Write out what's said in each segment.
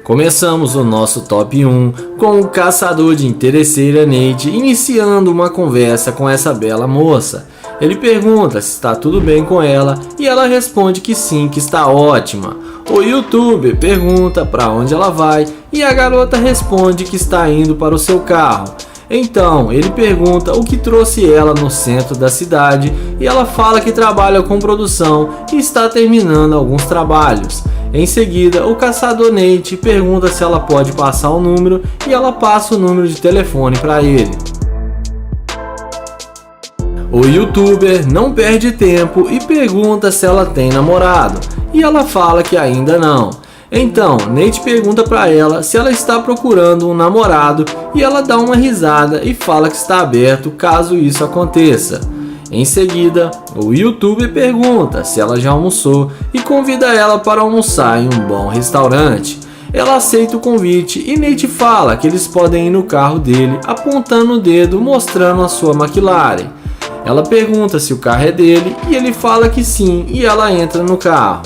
Começamos o nosso top 1 com o caçador de interesseira Nate iniciando uma conversa com essa bela moça. Ele pergunta se está tudo bem com ela e ela responde que sim, que está ótima. O youtuber pergunta para onde ela vai e a garota responde que está indo para o seu carro. Então ele pergunta o que trouxe ela no centro da cidade e ela fala que trabalha com produção e está terminando alguns trabalhos. Em seguida, o caçador Nate pergunta se ela pode passar o número e ela passa o número de telefone para ele. O youtuber não perde tempo e pergunta se ela tem namorado e ela fala que ainda não. Então, Nate pergunta para ela se ela está procurando um namorado e ela dá uma risada e fala que está aberto caso isso aconteça. Em seguida, o youtuber pergunta se ela já almoçou e convida ela para almoçar em um bom restaurante. Ela aceita o convite e Nate fala que eles podem ir no carro dele apontando o dedo mostrando a sua McLaren. Ela pergunta se o carro é dele e ele fala que sim e ela entra no carro.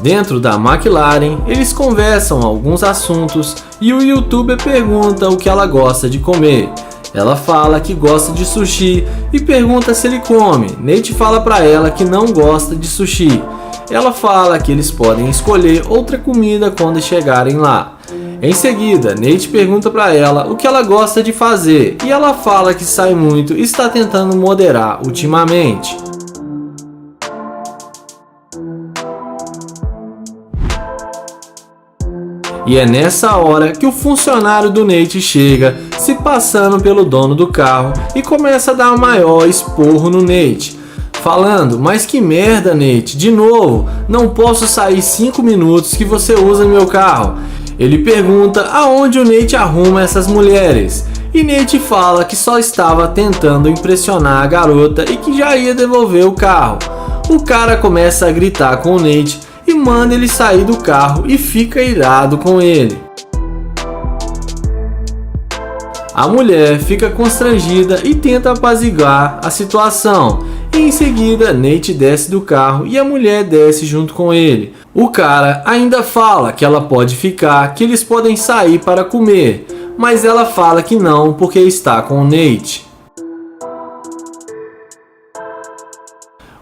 Dentro da McLaren, eles conversam alguns assuntos e o youtuber pergunta o que ela gosta de comer. Ela fala que gosta de sushi e pergunta se ele come. Nate fala para ela que não gosta de sushi. Ela fala que eles podem escolher outra comida quando chegarem lá. Em seguida, Nate pergunta para ela o que ela gosta de fazer e ela fala que sai muito e está tentando moderar ultimamente. E é nessa hora que o funcionário do Nate chega, se passando pelo dono do carro e começa a dar o maior esporro no Nate, falando: mas que merda, Nate, de novo, não posso sair 5 minutos que você usa meu carro. Ele pergunta aonde o Nate arruma essas mulheres e Nate fala que só estava tentando impressionar a garota e que já ia devolver o carro. O cara começa a gritar com o Nate e manda ele sair do carro e fica irado com ele. A mulher fica constrangida e tenta apaziguar a situação. E em seguida, Nate desce do carro e a mulher desce junto com ele. O cara ainda fala que ela pode ficar, que eles podem sair para comer, mas ela fala que não porque está com o Nate.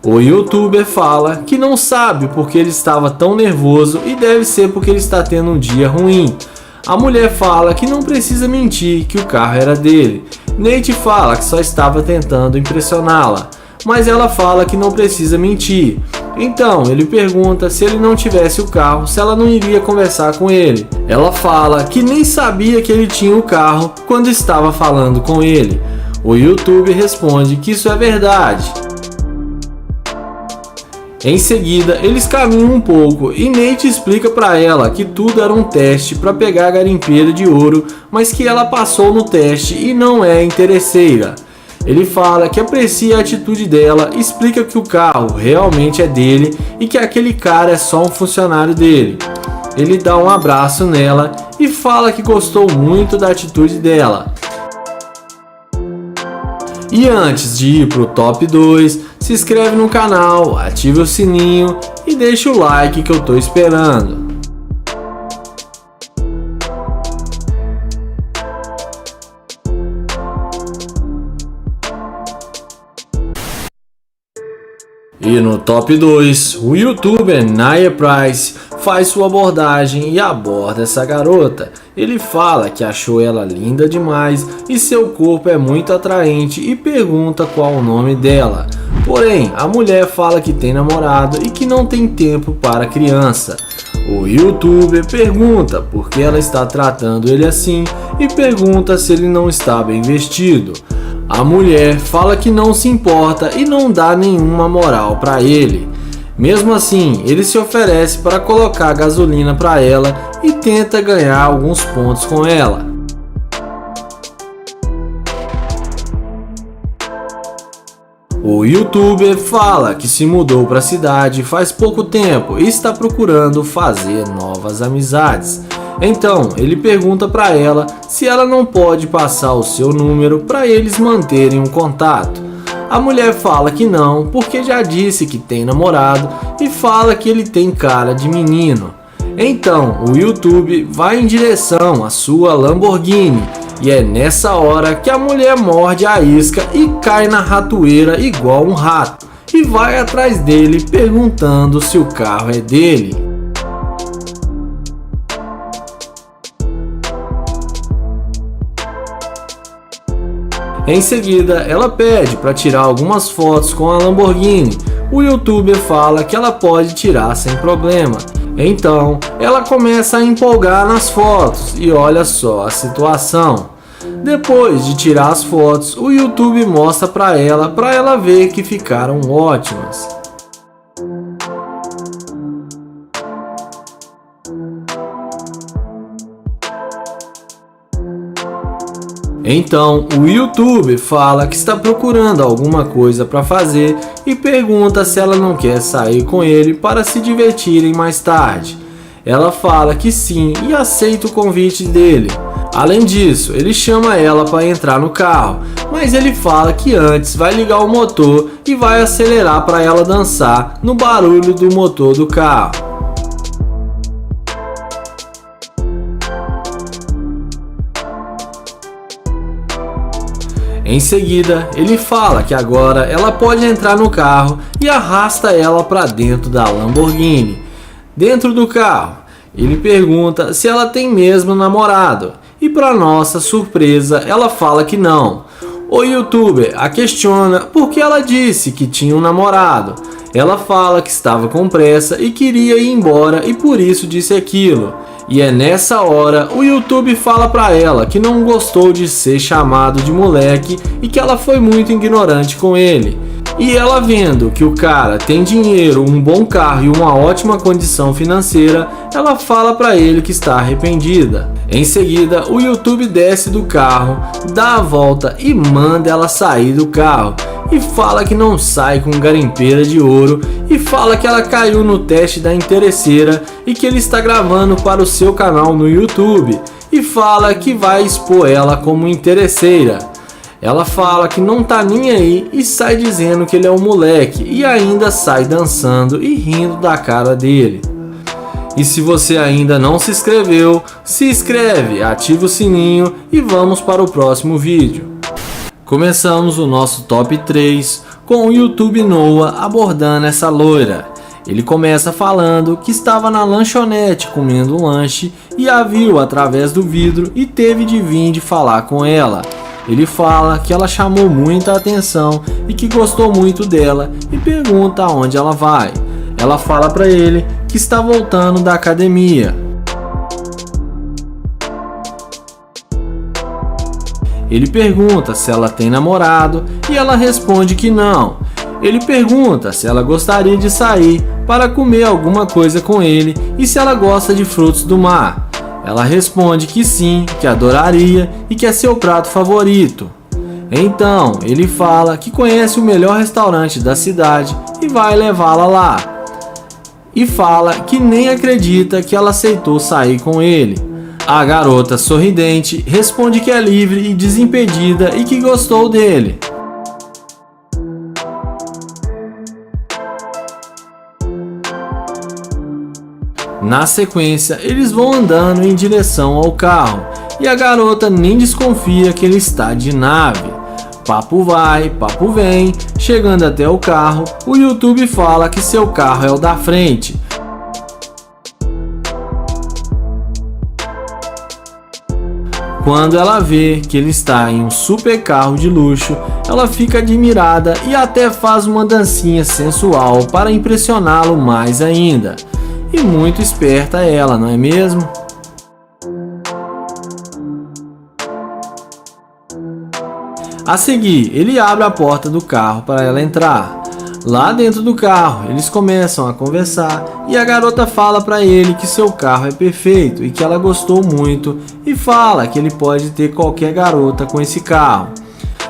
O youtuber fala que não sabe porque ele estava tão nervoso e deve ser porque ele está tendo um dia ruim. A mulher fala que não precisa mentir que o carro era dele. Nate fala que só estava tentando impressioná-la, mas ela fala que não precisa mentir. Então ele pergunta se ele não tivesse o carro, se ela não iria conversar com ele. Ela fala que nem sabia que ele tinha o carro quando estava falando com ele. O youtuber responde que isso é verdade. Em seguida, eles caminham um pouco e Nate explica para ela que tudo era um teste para pegar a garimpeira de ouro, mas que ela passou no teste e não é interesseira. Ele fala que aprecia a atitude dela, explica que o carro realmente é dele e que aquele cara é só um funcionário dele. Ele dá um abraço nela e fala que gostou muito da atitude dela. E antes de ir pro top 2, se inscreve no canal, ativa o sininho e deixa o like que eu tô esperando. E no top 2, o youtuber Naya Price faz sua abordagem e aborda essa garota. Ele fala que achou ela linda demais e seu corpo é muito atraente e pergunta qual o nome dela. Porém, a mulher fala que tem namorado e que não tem tempo para criança. O youtuber pergunta por que ela está tratando ele assim e pergunta se ele não está bem vestido. A mulher fala que não se importa e não dá nenhuma moral para ele. Mesmo assim, ele se oferece para colocar gasolina para ela e tenta ganhar alguns pontos com ela. O youtuber fala que se mudou para a cidade faz pouco tempo e está procurando fazer novas amizades. Então ele pergunta para ela se ela não pode passar o seu número para eles manterem um contato. A mulher fala que não, porque já disse que tem namorado e fala que ele tem cara de menino. Então o YouTube vai em direção à sua Lamborghini e é nessa hora que a mulher morde a isca e cai na ratoeira igual um rato e vai atrás dele perguntando se o carro é dele. Em seguida, ela pede para tirar algumas fotos com a Lamborghini. O youtuber fala que ela pode tirar sem problema. Então, ela começa a empolgar nas fotos e olha só a situação. Depois de tirar as fotos, o YouTube mostra para ela ver que ficaram ótimas. Então, o YouTube fala que está procurando alguma coisa para fazer e pergunta se ela não quer sair com ele para se divertirem mais tarde. Ela fala que sim e aceita o convite dele. Além disso, ele chama ela para entrar no carro, mas ele fala que antes vai ligar o motor e vai acelerar para ela dançar no barulho do motor do carro. Em seguida, ele fala que agora ela pode entrar no carro e arrasta ela para dentro da Lamborghini. Dentro do carro, ele pergunta se ela tem mesmo namorado e, para nossa surpresa, ela fala que não. O youtuber a questiona porque ela disse que tinha um namorado. Ela fala que estava com pressa e queria ir embora e por isso disse aquilo. E é nessa hora o YouTube fala pra ela que não gostou de ser chamado de moleque e que ela foi muito ignorante com ele. E ela vendo que o cara tem dinheiro, um bom carro e uma ótima condição financeira, ela fala pra ele que está arrependida. Em seguida, o YouTube desce do carro, dá a volta e manda ela sair do carro. E fala que não sai com garimpeira de ouro e fala que ela caiu no teste da interesseira e que ele está gravando para o seu canal no YouTube e fala que vai expor ela como interesseira. Ela fala que não tá nem aí e sai dizendo que ele é um moleque e ainda sai dançando e rindo da cara dele. E se você ainda não se inscreveu, se inscreve, ativa o sininho e vamos para o próximo vídeo. Começamos o nosso top 3 com o YouTube Noah abordando essa loira. Ele começa falando que estava na lanchonete comendo um lanche e a viu através do vidro e teve de vir de falar com ela. Ele fala que ela chamou muita atenção e que gostou muito dela e pergunta aonde ela vai. Ela fala para ele que está voltando da academia. Ele pergunta se ela tem namorado e ela responde que não. Ele pergunta se ela gostaria de sair para comer alguma coisa com ele e se ela gosta de frutos do mar. Ela responde que sim, que adoraria e que é seu prato favorito. Então ele fala que conhece o melhor restaurante da cidade e vai levá-la lá. E fala que nem acredita que ela aceitou sair com ele. A garota sorridente responde que é livre e desimpedida e que gostou dele. Na sequência, eles vão andando em direção ao carro e a garota nem desconfia que ele está de nave. Papo vai, papo vem, chegando até o carro, o YouTube fala que seu carro é o da frente. Quando ela vê que ele está em um super carro de luxo, ela fica admirada e até faz uma dancinha sensual para impressioná-lo mais ainda. E muito esperta ela, não é mesmo? A seguir, ele abre a porta do carro para ela entrar. Lá dentro do carro, eles começam a conversar e a garota fala para ele que seu carro é perfeito e que ela gostou muito e fala que ele pode ter qualquer garota com esse carro.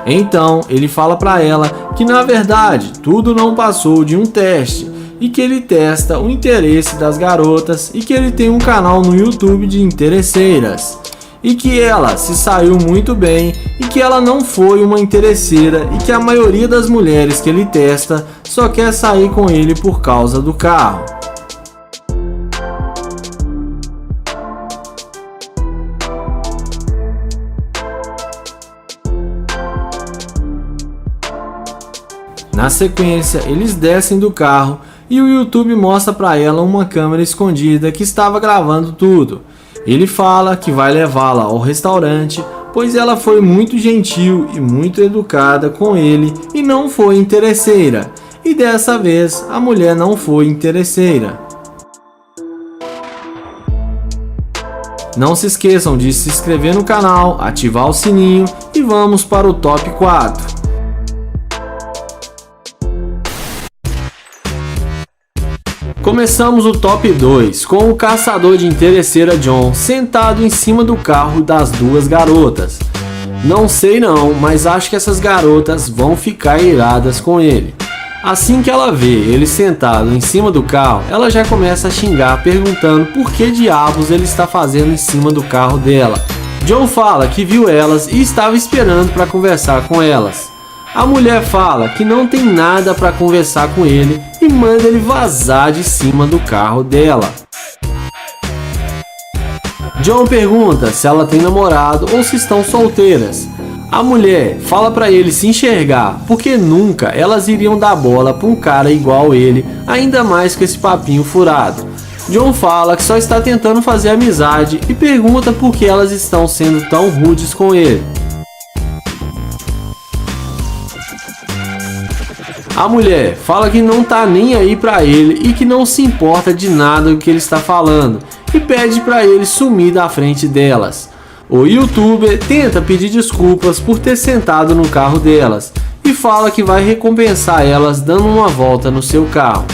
Então, ele fala para ela que na verdade tudo não passou de um teste e que ele testa o interesse das garotas e que ele tem um canal no YouTube de interesseiras. E que ela se saiu muito bem e que ela não foi uma interesseira e que a maioria das mulheres que ele testa só quer sair com ele por causa do carro. Na sequência, eles descem do carro e o YouTube mostra para ela uma câmera escondida que estava gravando tudo. Ele fala que vai levá-la ao restaurante, pois ela foi muito gentil e muito educada com ele e não foi interesseira. E dessa vez a mulher não foi interesseira. Não se esqueçam de se inscrever no canal, ativar o sininho e vamos para o top 4. Começamos o top 2 com o caçador de interesseira John sentado em cima do carro das duas garotas. Não sei não, mas acho que essas garotas vão ficar iradas com ele. Assim que ela vê ele sentado em cima do carro, ela já começa a xingar perguntando por que diabos ele está fazendo em cima do carro dela. John fala que viu elas e estava esperando para conversar com elas. A mulher fala que não tem nada para conversar com ele e manda ele vazar de cima do carro dela. John pergunta se ela tem namorado ou se estão solteiras. A mulher fala para ele se enxergar, porque nunca elas iriam dar bola para um cara igual ele, ainda mais com esse papinho furado. John fala que só está tentando fazer amizade e pergunta por que elas estão sendo tão rudes com ele. A mulher fala que não tá nem aí pra ele e que não se importa de nada do que ele está falando e pede pra ele sumir da frente delas. O YouTuber tenta pedir desculpas por ter sentado no carro delas e fala que vai recompensar elas dando uma volta no seu carro.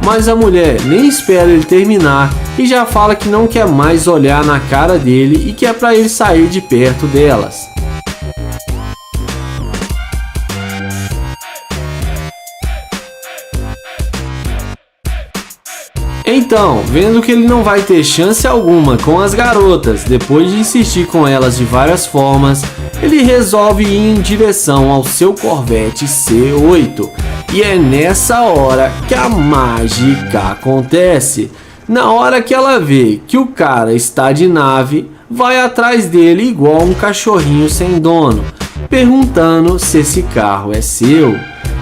Mas a mulher nem espera ele terminar e já fala que não quer mais olhar na cara dele e que é pra ele sair de perto delas. Então, vendo que ele não vai ter chance alguma com as garotas, depois de insistir com elas de várias formas, ele resolve ir em direção ao seu Corvette C8. E é nessa hora que a mágica acontece. Na hora que ela vê que o cara está de nave, vai atrás dele igual um cachorrinho sem dono, perguntando se esse carro é seu.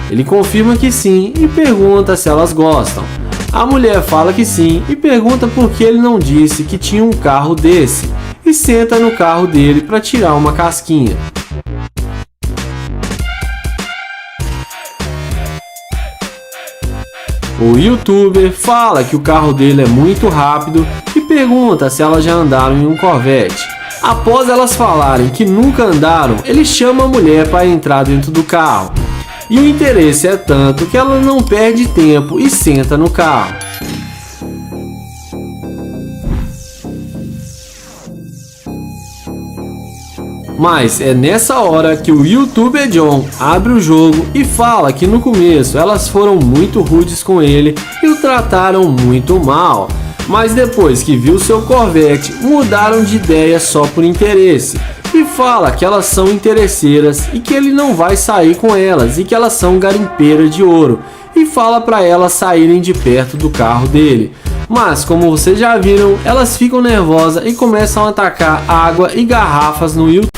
Ele confirma que sim e pergunta se elas gostam. A mulher fala que sim e pergunta por que ele não disse que tinha um carro desse e senta no carro dele para tirar uma casquinha. O YouTuber fala que o carro dele é muito rápido e pergunta se elas já andaram em um Corvette. Após elas falarem que nunca andaram, ele chama a mulher para entrar dentro do carro. E o interesse é tanto que ela não perde tempo e senta no carro. Mas é nessa hora que o YouTuber John abre o jogo e fala que no começo elas foram muito rudes com ele e o trataram muito mal. Mas depois que viu seu Corvette, mudaram de ideia só por interesse. E fala que elas são interesseiras e que ele não vai sair com elas e que elas são garimpeiras de ouro. E fala para elas saírem de perto do carro dele. Mas como vocês já viram, elas ficam nervosas e começam a atacar água e garrafas no YouTube.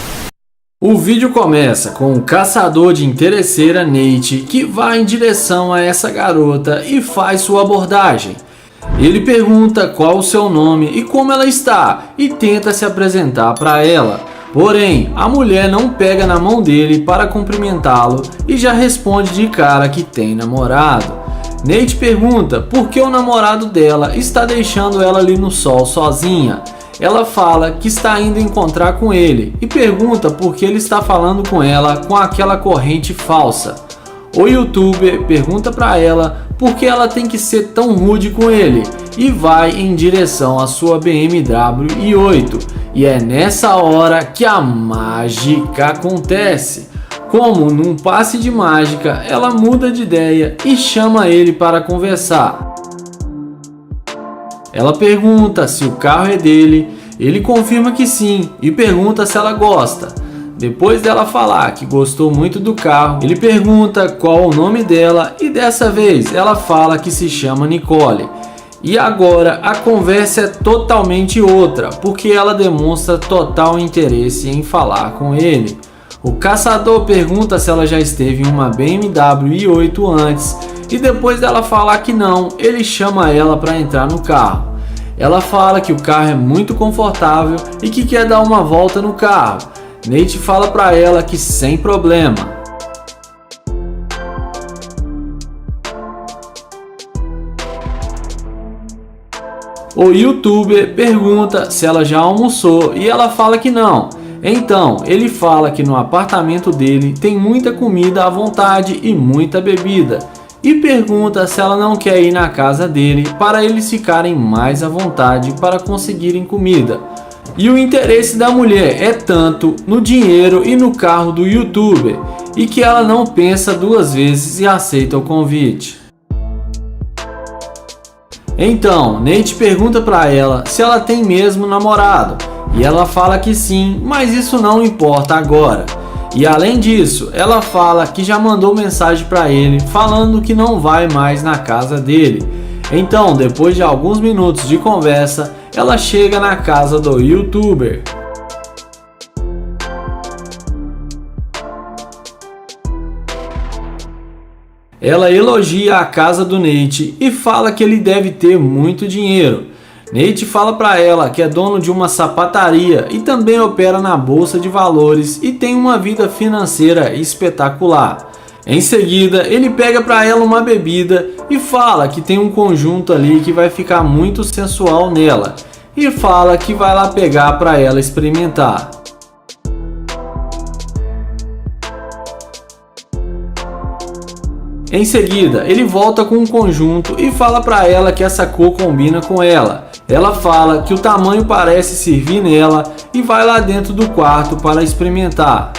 O vídeo começa com o caçador de interesseira Nate que vai em direção a essa garota e faz sua abordagem. Ele pergunta qual o seu nome e como ela está e tenta se apresentar para ela. Porém, a mulher não pega na mão dele para cumprimentá-lo e já responde de cara que tem namorado. Nate pergunta por que o namorado dela está deixando ela ali no sol sozinha. Ela fala que está indo encontrar com ele e pergunta por que ele está falando com ela com aquela corrente falsa. O YouTuber pergunta para ela por que ela tem que ser tão rude com ele e vai em direção à sua BMW i8. E é nessa hora que a mágica acontece. Como num passe de mágica, ela muda de ideia e chama ele para conversar. Ela pergunta se o carro é dele, ele confirma que sim e pergunta se ela gosta. Depois dela falar que gostou muito do carro, ele pergunta qual o nome dela e dessa vez ela fala que se chama Nicole. E agora a conversa é totalmente outra, porque ela demonstra total interesse em falar com ele. O caçador pergunta se ela já esteve em uma BMW i8 antes e depois dela falar que não, ele chama ela para entrar no carro. Ela fala que o carro é muito confortável e que quer dar uma volta no carro. Nate fala para ela que sem problema. O youtuber pergunta se ela já almoçou e ela fala que não. Então, ele fala que no apartamento dele tem muita comida à vontade e muita bebida. E pergunta se ela não quer ir na casa dele para eles ficarem mais à vontade para conseguirem comida. E o interesse da mulher é tanto no dinheiro e no carro do youtuber, e que ela não pensa duas vezes e aceita o convite. Então, Nate pergunta para ela se ela tem mesmo namorado, e ela fala que sim, mas isso não importa agora. E além disso, ela fala que já mandou mensagem para ele falando que não vai mais na casa dele. Então, depois de alguns minutos de conversa, ela chega na casa do youtuber. Ela elogia a casa do Nate e fala que ele deve ter muito dinheiro. Nate fala para ela que é dono de uma sapataria e também opera na bolsa de valores e tem uma vida financeira espetacular. Em seguida, ele pega para ela uma bebida e fala que tem um conjunto ali que vai ficar muito sensual nela e fala que vai lá pegar para ela experimentar. Em seguida, ele volta com um conjunto e fala para ela que essa cor combina com ela. Ela fala que o tamanho parece servir nela e vai lá dentro do quarto para experimentar.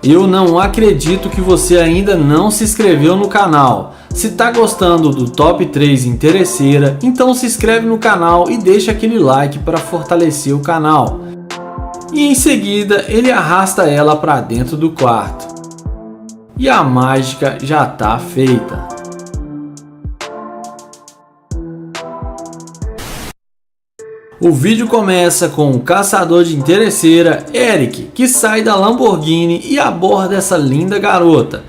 Eu não acredito que você ainda não se inscreveu no canal. Se tá gostando do Top 3 Interesseira, então se inscreve no canal e deixa aquele like para fortalecer o canal. E em seguida ele arrasta ela para dentro do quarto. E a mágica já tá feita. O vídeo começa com o caçador de interesseira, Eric, que sai da Lamborghini e aborda essa linda garota.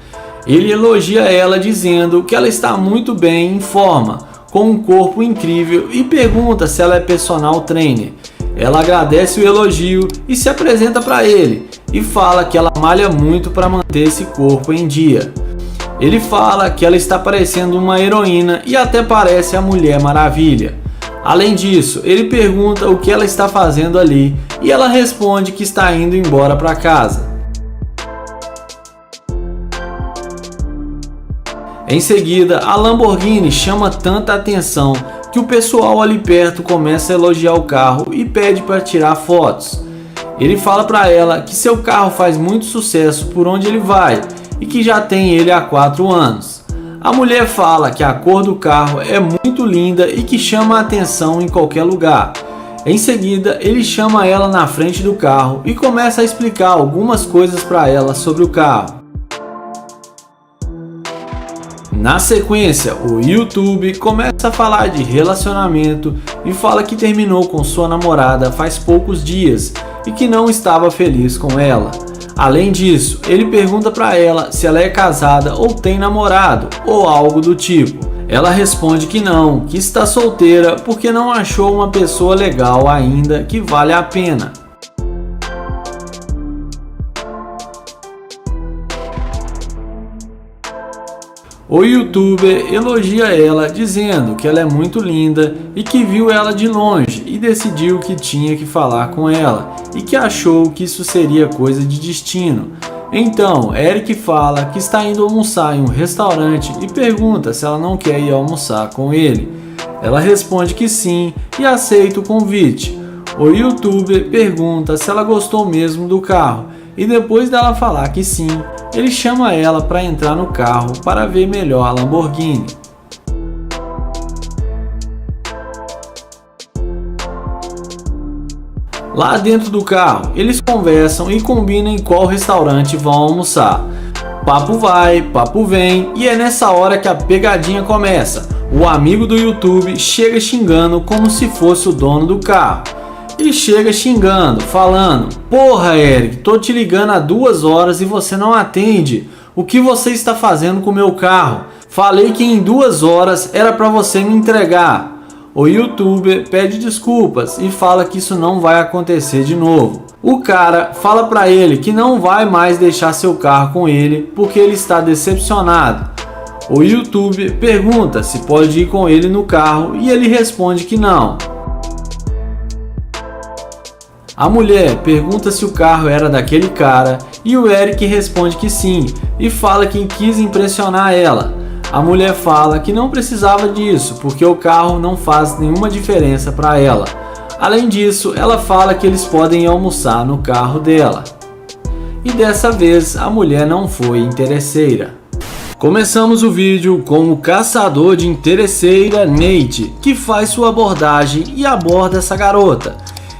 Ele elogia ela dizendo que ela está muito bem em forma, com um corpo incrível e pergunta se ela é personal trainer. Ela agradece o elogio e se apresenta para ele e fala que ela malha muito para manter esse corpo em dia. Ele fala que ela está parecendo uma heroína e até parece a Mulher Maravilha. Além disso, ele pergunta o que ela está fazendo ali e ela responde que está indo embora para casa. Em seguida, a Lamborghini chama tanta atenção que o pessoal ali perto começa a elogiar o carro e pede para tirar fotos. Ele fala para ela que seu carro faz muito sucesso por onde ele vai e que já tem ele há 4 anos. A mulher fala que a cor do carro é muito linda e que chama a atenção em qualquer lugar. Em seguida, ele chama ela na frente do carro e começa a explicar algumas coisas para ela sobre o carro. Na sequência, o YouTube começa a falar de relacionamento e fala que terminou com sua namorada faz poucos dias e que não estava feliz com ela. Além disso, ele pergunta para ela se ela é casada ou tem namorado ou algo do tipo. Ela responde que não, que está solteira porque não achou uma pessoa legal ainda que vale a pena. O youtuber elogia ela dizendo que ela é muito linda e que viu ela de longe e decidiu que tinha que falar com ela e que achou que isso seria coisa de destino. Então, Eric fala que está indo almoçar em um restaurante e pergunta se ela não quer ir almoçar com ele. Ela responde que sim e aceita o convite. O youtuber pergunta se ela gostou mesmo do carro e depois dela falar que sim, ele chama ela para entrar no carro para ver melhor a Lamborghini. Lá dentro do carro, eles conversam e combinam em qual restaurante vão almoçar. Papo vai, papo vem, e é nessa hora que a pegadinha começa. O amigo do YouTube chega xingando como se fosse o dono do carro. Ele chega xingando, falando: "Porra, Eric, tô te ligando há 2 horas e você não atende. O que você está fazendo com o meu carro? Falei que em 2 horas era para você me entregar." O YouTuber pede desculpas e fala que isso não vai acontecer de novo. O cara fala para ele que não vai mais deixar seu carro com ele porque ele está decepcionado. O YouTuber pergunta se pode ir com ele no carro e ele responde que não. A mulher pergunta se o carro era daquele cara e o Eric responde que sim e fala que quis impressionar ela. A mulher fala que não precisava disso porque o carro não faz nenhuma diferença para ela. Além disso, ela fala que eles podem almoçar no carro dela. E dessa vez a mulher não foi interesseira. Começamos o vídeo com o caçador de interesseira Nate, que faz sua abordagem e aborda essa garota.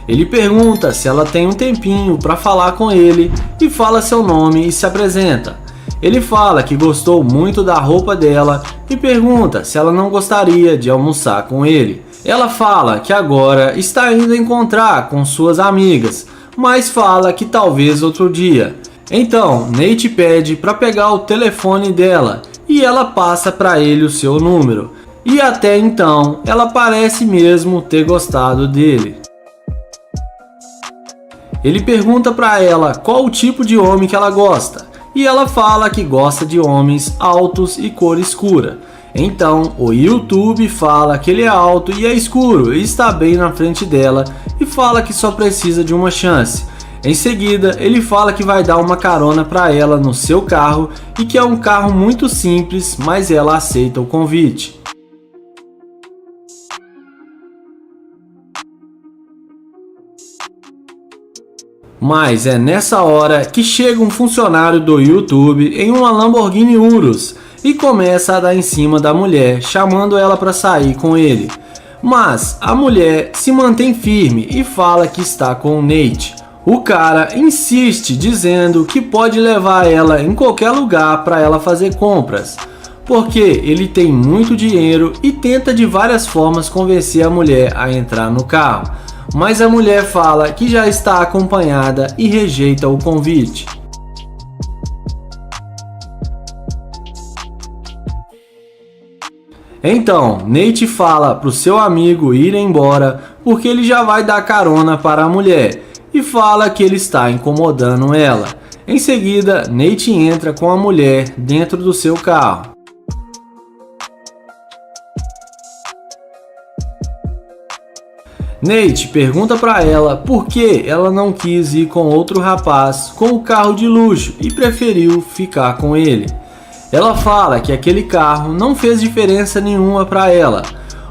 Ele pergunta se ela tem um tempinho para falar com ele e fala seu nome e se apresenta. Ele fala que gostou muito da roupa dela e pergunta se ela não gostaria de almoçar com ele. Ela fala que agora está indo encontrar com suas amigas, mas fala que talvez outro dia. Então, Nate pede para pegar o telefone dela e ela passa para ele o seu número. E até então, ela parece mesmo ter gostado dele. Ele pergunta para ela qual o tipo de homem que ela gosta. E ela fala que gosta de homens altos e cor escura. Então o YouTube fala que ele é alto e é escuro e está bem na frente dela e fala que só precisa de uma chance. Em seguida, ele fala que vai dar uma carona para ela no seu carro e que é um carro muito simples, mas ela aceita o convite. Mas é nessa hora que chega um funcionário do YouTube em uma Lamborghini Urus e começa a dar em cima da mulher, chamando ela para sair com ele. Mas a mulher se mantém firme e fala que está com o Nate. O cara insiste dizendo que pode levar ela em qualquer lugar para ela fazer compras, porque ele tem muito dinheiro e tenta de várias formas convencer a mulher a entrar no carro. Mas a mulher fala que já está acompanhada e rejeita o convite. Então, Nate fala para o seu amigo ir embora porque ele já vai dar carona para a mulher e fala que ele está incomodando ela. Em seguida, Nate entra com a mulher dentro do seu carro. Nate pergunta para ela por que ela não quis ir com outro rapaz com o carro de luxo e preferiu ficar com ele. Ela fala que aquele carro não fez diferença nenhuma para ela.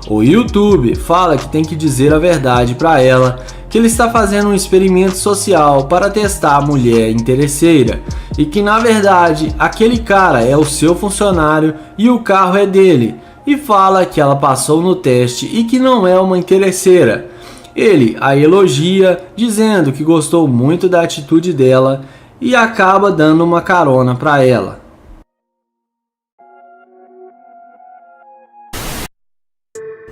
O YouTube fala que tem que dizer a verdade para ela, que ele está fazendo um experimento social para testar a mulher interesseira e que na verdade aquele cara é o seu funcionário e o carro é dele, e fala que ela passou no teste e que não é uma interesseira. Ele a elogia, dizendo que gostou muito da atitude dela e acaba dando uma carona para ela.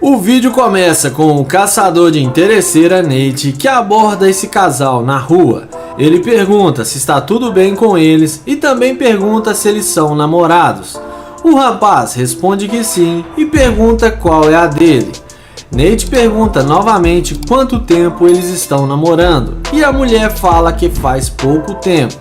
O vídeo começa com o caçador de interesseira Nate, que aborda esse casal na rua. Ele pergunta se está tudo bem com eles e também pergunta se eles são namorados. O rapaz responde que sim e pergunta qual é a dele. Nate pergunta novamente quanto tempo eles estão namorando e a mulher fala que faz pouco tempo.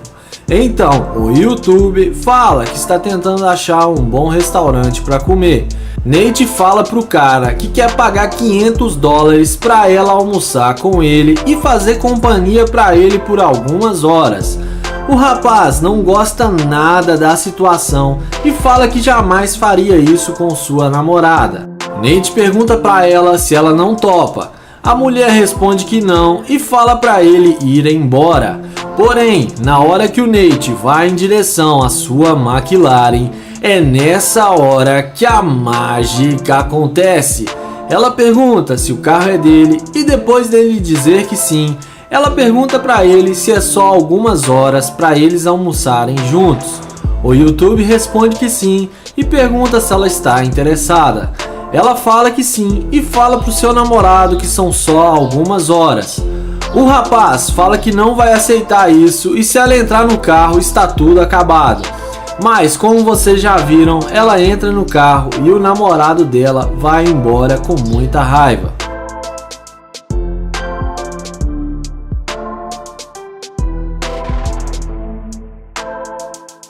Então o YouTube fala que está tentando achar um bom restaurante para comer. Nate fala pro cara que quer pagar $500 para ela almoçar com ele e fazer companhia para ele por algumas horas. O rapaz não gosta nada da situação e fala que jamais faria isso com sua namorada. Nate pergunta para ela se ela não topa. A mulher responde que não e fala para ele ir embora. Porém, na hora que o Nate vai em direção à sua McLaren, é nessa hora que a mágica acontece. Ela pergunta se o carro é dele e depois dele dizer que sim, Ela pergunta para ele se é só algumas horas para eles almoçarem juntos. O YouTube responde que sim e pergunta se ela está interessada. Ela fala que sim e fala pro seu namorado que são só algumas horas. O rapaz fala que não vai aceitar isso e se ela entrar no carro está tudo acabado. Mas como vocês já viram, ela entra no carro e o namorado dela vai embora com muita raiva.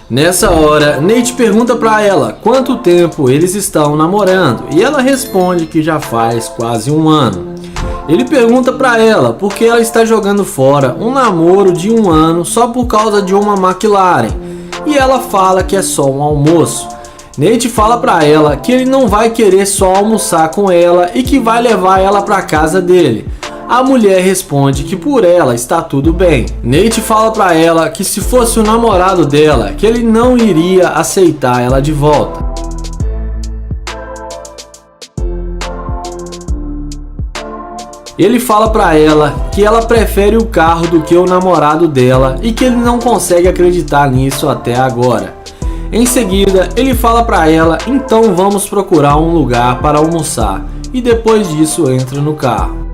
Nessa hora, Nate pergunta pra ela quanto tempo eles estão namorando e ela responde que já faz quase um ano. Ele pergunta pra ela por que ela está jogando fora um namoro de um ano só por causa de uma McLaren e ela fala que é só um almoço. Nate fala pra ela que ele não vai querer só almoçar com ela e que vai levar ela pra casa dele. A mulher responde que por ela está tudo bem. Nate fala pra ela que se fosse o namorado dela, que ele não iria aceitar ela de volta. Ele fala pra ela que ela prefere o carro do que o namorado dela e que ele não consegue acreditar nisso até agora. Em seguida, ele fala pra ela, então vamos procurar um lugar para almoçar, e depois disso entra no carro.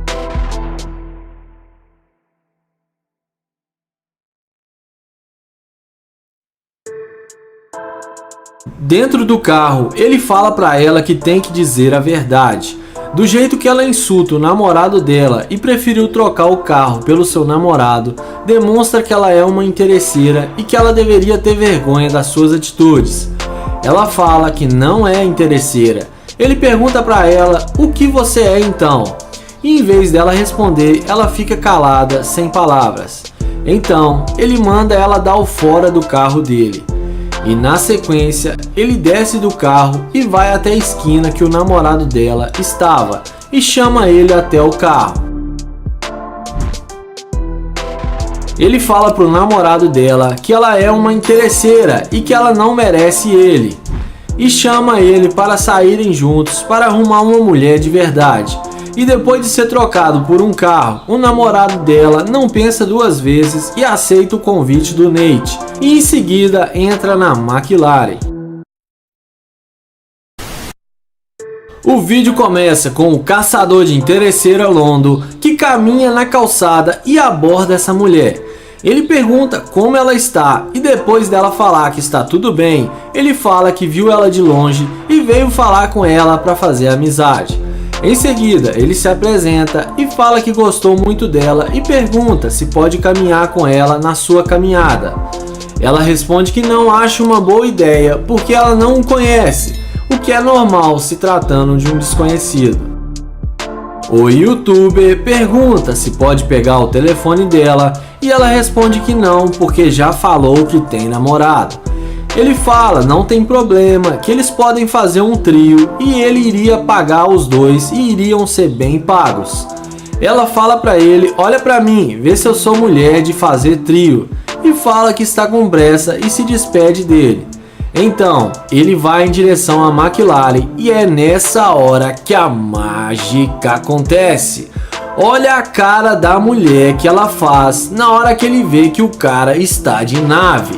Dentro do carro, ele fala pra ela que tem que dizer a verdade. Do jeito que ela insulta o namorado dela e preferiu trocar o carro pelo seu namorado, demonstra que ela é uma interesseira e que ela deveria ter vergonha das suas atitudes. Ela fala que não é interesseira. Ele pergunta pra ela o que você é então, e em vez dela responder, ela fica calada, sem palavras. Então, ele manda ela dar o fora do carro dele. E na sequência, ele desce do carro e vai até a esquina que o namorado dela estava e chama ele até o carro. Ele fala pro namorado dela que ela é uma interesseira e que ela não merece ele. E chama ele para saírem juntos para arrumar uma mulher de verdade. E depois de ser trocado por um carro, o namorado dela não pensa duas vezes e aceita o convite do Nate. E em seguida entra na McLaren. O vídeo começa com o caçador de interesseira Londo que caminha na calçada e aborda essa mulher. Ele pergunta como ela está e depois dela falar que está tudo bem, ele fala que viu ela de longe e veio falar com ela para fazer amizade. Em seguida, ele se apresenta e fala que gostou muito dela e pergunta se pode caminhar com ela na sua caminhada. Ela responde que não acha uma boa ideia porque ela não o conhece, o que é normal se tratando de um desconhecido. O YouTuber pergunta se pode pegar o telefone dela e ela responde que não porque já falou que tem namorado. Ele fala, não tem problema, que eles podem fazer um trio e ele iria pagar os dois e iriam ser bem pagos. Ela fala pra ele, olha pra mim, vê se eu sou mulher de fazer trio, e fala que está com pressa e se despede dele. Então, ele vai em direção à McLaren e é nessa hora que a mágica acontece. Olha a cara da mulher que ela faz na hora que ele vê que o cara está de nave.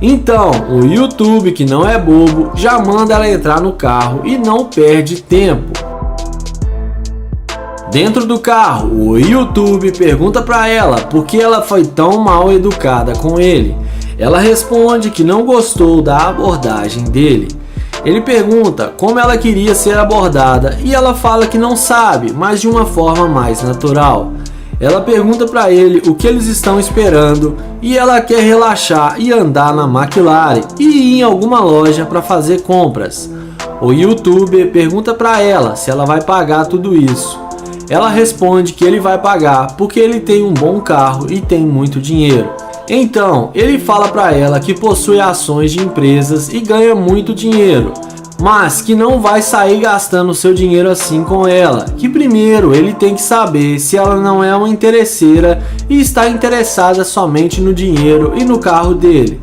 Então, o YouTube, que não é bobo, já manda ela entrar no carro e não perde tempo. Dentro do carro, o YouTube pergunta pra ela por que ela foi tão mal educada com ele. Ela responde que não gostou da abordagem dele. Ele pergunta como ela queria ser abordada e ela fala que não sabe, mas de uma forma mais natural. Ela pergunta para ele o que eles estão esperando e ela quer relaxar e andar na McLaren e ir em alguma loja para fazer compras. O YouTuber pergunta para ela se ela vai pagar tudo isso. Ela responde que ele vai pagar porque ele tem um bom carro e tem muito dinheiro. Então, ele fala para ela que possui ações de empresas e ganha muito dinheiro, mas que não vai sair gastando seu dinheiro assim com ela, que primeiro ele tem que saber se ela não é uma interesseira e está interessada somente no dinheiro e no carro dele.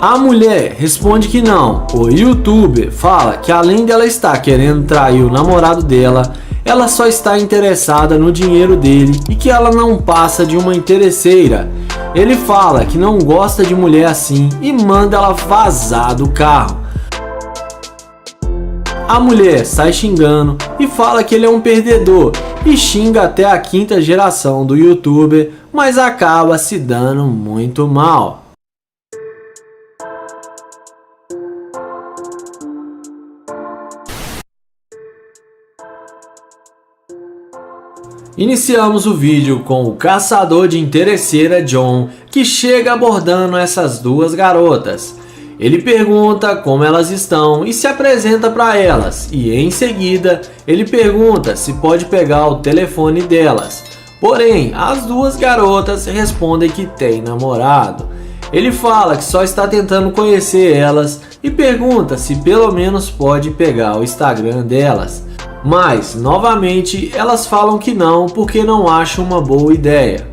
A mulher responde que não. O YouTuber fala que além dela estar querendo trair o namorado dela, ela só está interessada no dinheiro dele e que ela não passa de uma interesseira. Ele fala que não gosta de mulher assim e manda ela vazar do carro. A mulher sai xingando e fala que ele é um perdedor e xinga até a 5ª geração do youtuber, mas acaba se dando muito mal. Iniciamos o vídeo com o caçador de interesseira John, que chega abordando essas duas garotas. Ele pergunta como elas estão e se apresenta para elas, e em seguida ele pergunta se pode pegar o telefone delas. Porém, as duas garotas respondem que tem namorado. Ele fala que só está tentando conhecer elas e pergunta se pelo menos pode pegar o Instagram delas. Mas, novamente, elas falam que não porque não acham uma boa ideia.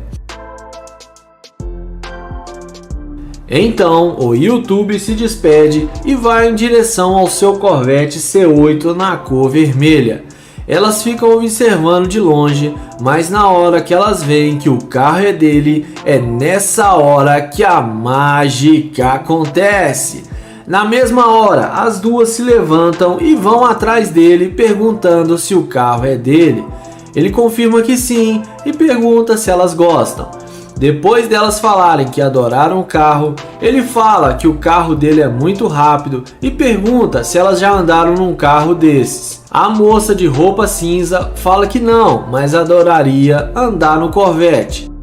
Então, o YouTube se despede e vai em direção ao seu Corvette C8 na cor vermelha. Elas ficam observando de longe, mas na hora que elas veem que o carro é dele, é nessa hora que a mágica acontece. Na mesma hora, as duas se levantam e vão atrás dele perguntando se o carro é dele. Ele confirma que sim e pergunta se elas gostam. Depois delas falarem que adoraram o carro, ele fala que o carro dele é muito rápido e pergunta se elas já andaram num carro desses. A moça de roupa cinza fala que não, mas adoraria andar no Corvette.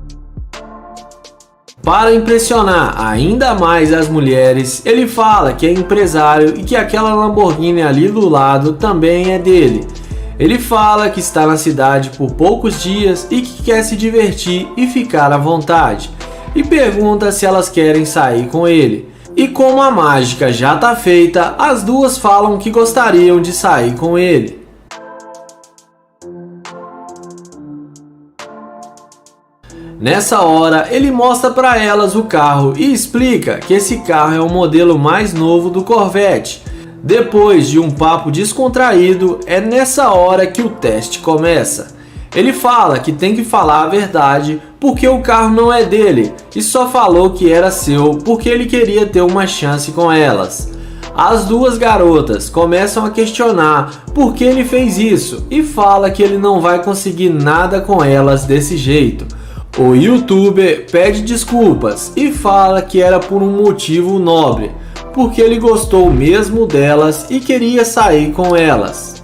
Para impressionar ainda mais as mulheres, ele fala que é empresário e que aquela Lamborghini ali do lado também é dele. Ele fala que está na cidade por poucos dias e que quer se divertir e ficar à vontade. E pergunta se elas querem sair com ele. E como a mágica já está feita, as duas falam que gostariam de sair com ele. Nessa hora, ele mostra para elas o carro e explica que esse carro é o modelo mais novo do Corvette. Depois de um papo descontraído, é nessa hora que o teste começa. Ele fala que tem que falar a verdade porque o carro não é dele e só falou que era seu porque ele queria ter uma chance com elas. As duas garotas começam a questionar por que ele fez isso e fala que ele não vai conseguir nada com elas desse jeito. O youtuber pede desculpas e fala que era por um motivo nobre, porque ele gostou mesmo delas e queria sair com elas.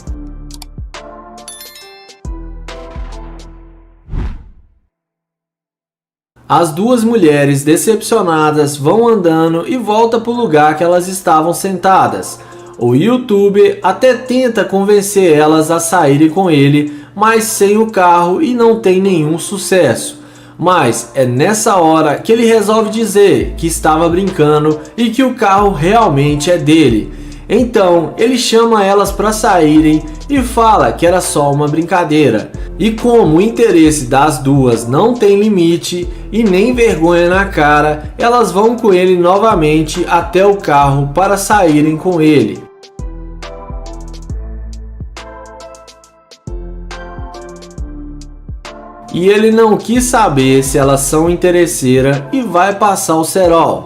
As duas mulheres decepcionadas vão andando e voltam para o lugar que elas estavam sentadas. O youtuber até tenta convencer elas a saírem com ele, mas sem o carro e não tem nenhum sucesso. Mas é nessa hora que ele resolve dizer que estava brincando e que o carro realmente é dele. Então ele chama elas para saírem e fala que era só uma brincadeira. E como o interesse das duas não tem limite e nem vergonha na cara, elas vão com ele novamente até o carro para saírem com ele. E ele não quis saber se elas são interesseiras e vai passar o cerol.